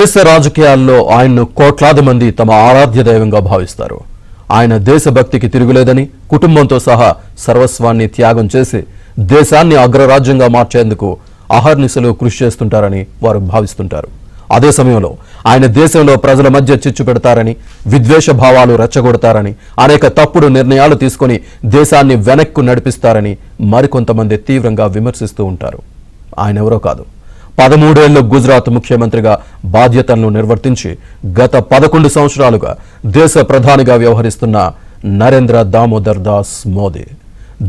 దేశ రాజకీయాల్లో ఆయన్ను కోట్లాది మంది తమ ఆరాధ్య దైవంగా భావిస్తారు. ఆయన దేశభక్తికి తిరుగులేదని కుటుంబంతో సహా సర్వస్వాన్ని త్యాగం చేసి దేశాన్ని అగ్రరాజ్యంగా మార్చేందుకు అహర్నిశలు కృషి చేస్తుంటారని వారు భావిస్తుంటారు. అదే సమయంలో ఆయన దేశంలో ప్రజల మధ్య చిచ్చు పెడతారని, విద్వేష భావాలు రెచ్చగొడతారని, అనేక తప్పుడు నిర్ణయాలు తీసుకొని దేశాన్ని వెనక్కు నడిపిస్తారని మరికొంతమంది తీవ్రంగా విమర్శిస్తూ ఉంటారు. ఆయన ఎవరో కాదు, 13 ఏళ్లు గుజరాత్ ముఖ్యమంత్రిగా బాధ్యతలను నిర్వర్తించి గత 11 సంవత్సరాలుగా దేశ ప్రధానిగా వ్యవహరిస్తున్న నరేంద్ర దామోదర్ దాస్ మోదీ.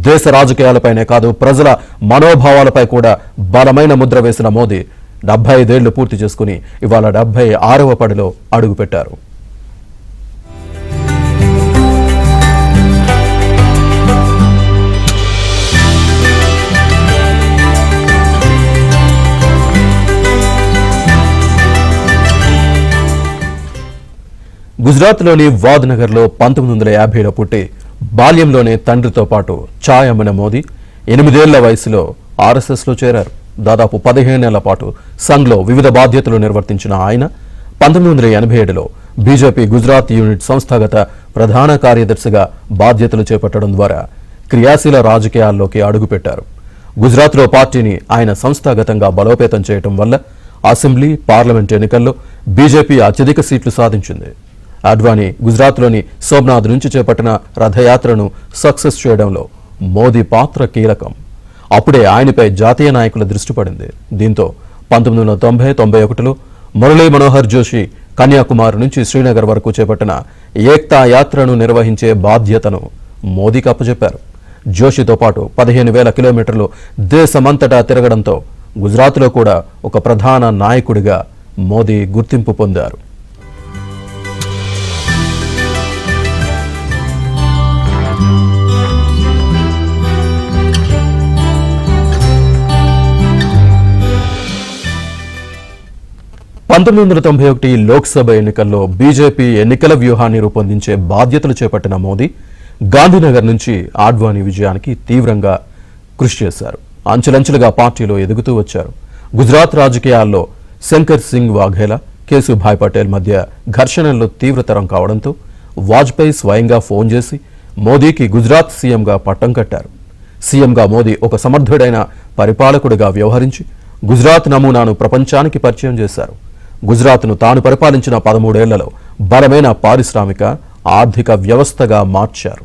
దేశ రాజకీయాలపైనే కాదు, ప్రజల మనోభావాలపై కూడా బలమైన ముద్ర వేసిన మోదీ 75 ఏళ్లు పూర్తి చేసుకుని ఇవాళ 76వ పడిలో అడుగుపెట్టారు. గుజరాత్లోని వాద్నగర్లో 1950లో పుట్టి బాల్యంలోనే తండ్రితో పాటు ఛాయ్ అమ్మిన మోదీ 8 ఏళ్ల వయసులో ఆర్ఎస్ఎస్లో చేరారు. దాదాపు 15 ఏళ్ల పాటు సంఘ్లో వివిధ బాధ్యతలు నిర్వర్తించిన ఆయన 1987లో బీజేపీ గుజరాత్ యూనిట్ సంస్థాగత ప్రధాన కార్యదర్శిగా బాధ్యతలు చేపట్టడం ద్వారా క్రియాశీల రాజకీయాల్లోకి అడుగుపెట్టారు. గుజరాత్లో పార్టీని ఆయన సంస్థాగతంగా బలోపేతం చేయడం వల్ల అసెంబ్లీ, పార్లమెంట్ ఎన్నికల్లో బీజేపీ అత్యధిక సీట్లు సాధించింది. అడ్వాణీ గుజరాత్లోని సోమనాథ్ నుంచి చేపట్టిన రథయాత్రను సక్సెస్ చేయడంలో మోదీ పాత్ర కీలకం. అప్పుడే ఆయనపై జాతీయ నాయకుల దృష్టి పడింది. దీంతో 1990-91లో మురళీ మనోహర్ జోషి కన్యాకుమారి నుంచి శ్రీనగర్ వరకు చేపట్టిన ఏక్తా యాత్రను నిర్వహించే బాధ్యతను మోదీకి అప్పచెప్పారు. జోషితో పాటు 15,000 కిలోమీటర్లు దేశమంతటా తిరగడంతో గుజరాత్లో కూడా ఒక ప్రధాన నాయకుడిగా మోదీ గుర్తింపు పొందారు. లోక్సభ ఎన్నికల్లో బీజేపీ ఎన్నికల వ్యూహాన్ని రూపొందించే బాధ్యతలు చేపట్టిన మోదీ గాంధీనగర్ నుంచి ఆడ్వాణీ విజయానికి తీవ్రంగా కృషి చేశారు. అంచెలంచెలుగా పార్టీలో ఎదుగుతూ వచ్చారు. గుజరాత్ రాజకీయాల్లో శంకర్ సింగ్ వాఘేలా, కేశుభాయ్ పటేల్ మధ్య ఘర్షణలు తీవ్రతరం కావడంతో వాజ్పేయి స్వయంగా ఫోన్ చేసి మోదీకి గుజరాత్ సీఎంగా పట్టం కట్టారు. సీఎంగా మోదీ ఒక సమర్థుడైన పరిపాలకుడిగా వ్యవహరించి గుజరాత్ నమూనాను ప్రపంచానికి పరిచయం చేశారు. గుజరాత్ను తాను పరిపాలించిన 13 ఏళ్లలో బలమైన పారిశ్రామిక, ఆర్థిక వ్యవస్థగా మార్చారు.